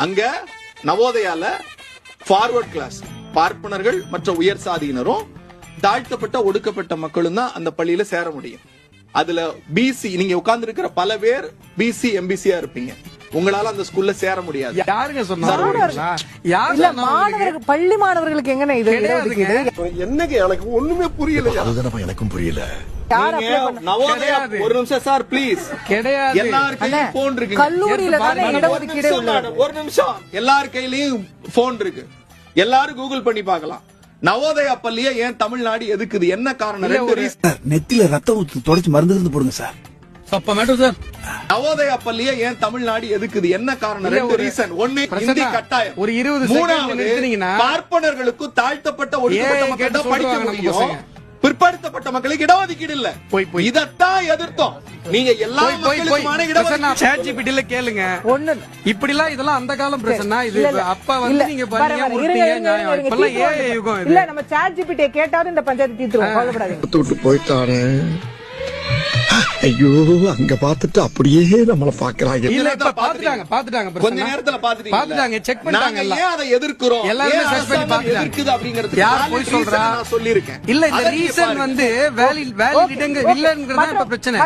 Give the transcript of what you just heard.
அங்க நவோதயால forward class பார்ப்பனர்கள் மற்ற உயர் சாதியினரும் தாழ்த்தப்பட்ட ஒடுக்கப்பட்ட மக்களும் தான் அந்த பள்ளியில சேர முடியும். அதுல பிசி நீங்க உட்கார்ந்து இருக்கிற பல பேர் பிசி எம்பிசியா இருப்பீங்க. உங்களால அந்த ஸ்கூல்ல சேர முடியாது. யாருங்க சொன்னாங்க? பள்ளி மாணவர்களுக்கு எங்க இது என்னங்க எனக்கு ஒண்ணுமே புரியல. அதுதானப்பா எனக்கும் புரியல. நவோதயா ஒரு நிமிஷம் சார் ப்ளீஸ். கிடையாது. எல்லார் கையிலும் போன் இருக்கு. கல்லூரியில தானே இடஒதுக்கீடு உள்ளது. ஒரு நிமிஷம். எல்லார் கையிலயும் போன் இருக்கு. எல்லாரும் கூகுள் பண்ணி பார்க்கலாம். நவோதயா பள்ளியை ஏன் தமிழ்நாடு எதுக்குது? என்ன காரணம்? நெத்தில ரத்தம் தொடச்சு மருந்து போடுங்க சார். நவோதயா பள்ளியை ஏன் தமிழ்நாடு எதுக்குது? என்ன காரணம்? ரெண்டு ரீசன். ஒன்னு ஹிந்தி கட்டாயம். ஒரு 20 மூணாவது பார்ப்பனர்களுக்கும் தாழ்த்தப்பட்ட ஒடுக்கப்பட்ட மக்கள் தான் படிக்க முடியும். பிற்படுத்தப்பட்ட மக்களுக்கு இடஒதுக்கீடு இல்ல. இதத்தான் எதிர்த்தோம். நீங்க எல்லா மக்களுக்குமான இடஒதுக்கீடு ChatGPTல கேளுங்க. இப்படி எல்லாம் இதெல்லாம் அந்த காலம் பிரச்சனை. இது அப்ப வந்து நீங்க பண்ணீங்க உருட்டீங்க நியாயம். இப்பெல்லாம் ஏஐ யுகம். இல்ல நம்ம ChatGPT கேட்டாவது இந்த பஞ்சாயத்து தீர்த்துருவோம். கவலைப்படாதீங்க. விட்டு போயிட்டானே. ஐயோ அங்க பாத்துட்டு அப்படியே நம்மள பாக்குறாங்க. இல்ல இப்ப பாத்துட்டாங்க கொஞ்ச நேரத்துல பாத்துட்டாங்க செக் பண்ணிட்டாங்க. ஏன் அதை எதிர்க்கிறோம்? எல்லாரும் சர்ச் பண்ணி பாத்துட்டாங்க. எதிர்க்குது அப்படிங்கிறது யார் போய் சொல்றா? நான் சொல்லியிருக்கேன். இல்ல இந்த ரீசன் வந்து வேலிட் இல்லங்கிறது தான் இப்ப பிரச்சனை.